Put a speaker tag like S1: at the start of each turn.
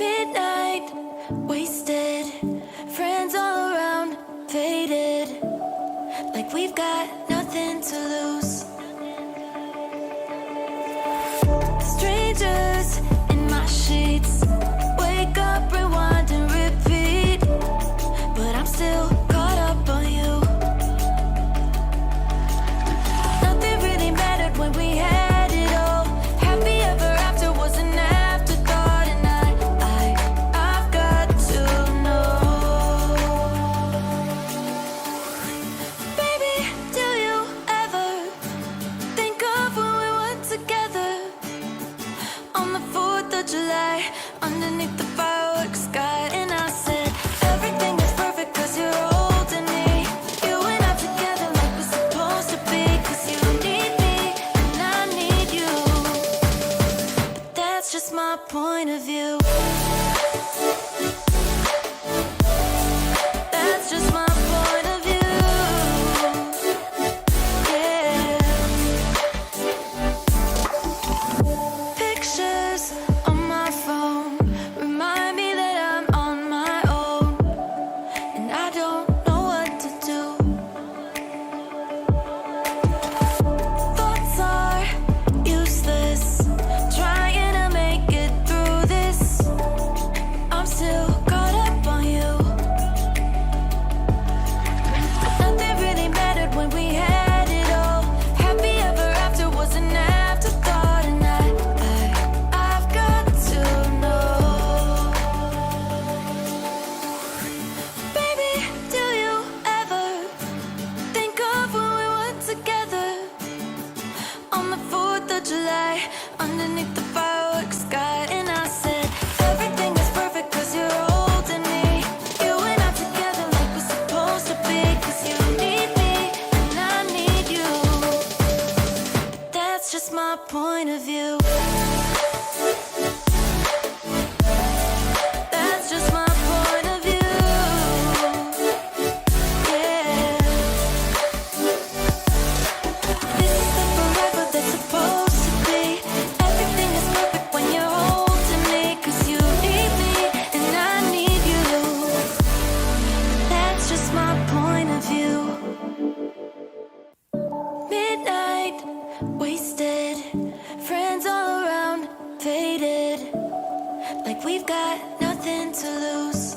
S1: Midnight, wasted, friends all around, faded, like we've got nothing to lose. Strangers in my sheets, wake up, rewind and repeat, but I'm still caught up on you. Nothing really mattered when we had it all. Happy ever after was an afterthought, and I've got to know. Baby, do you ever think of when we were together on the 4th of July, underneath the fireworks sky? And I said, everything is perfect cause you're holding me. You and I together like we're supposed to be, cause you need me and I need you. But that's just my point of view. That's just my point of view. Yeah. Pictures on my phone remind me that I'm on my own, and I don't know what to do. Thoughts are useless, trying to make it through this. I'm still caught up on you. Nothing really mattered when we had it all. Happy ever after was an afterthought, and I've got to know. Baby, do you ever think of when we were together on the 4th of July, underneath the fireworks sky? And I said, everything is perfect cause you're holding me. You and I together like we're supposed to be, cause you need me and I need you. That's just my point of view. That's just my point of view. Yeah. This is the forever that's supposed to be. Everything is perfect when you're holding me, cause you need me and I need you. That's just my point of view. Midnight, wasted, friends all around, faded, like we've got nothing to lose.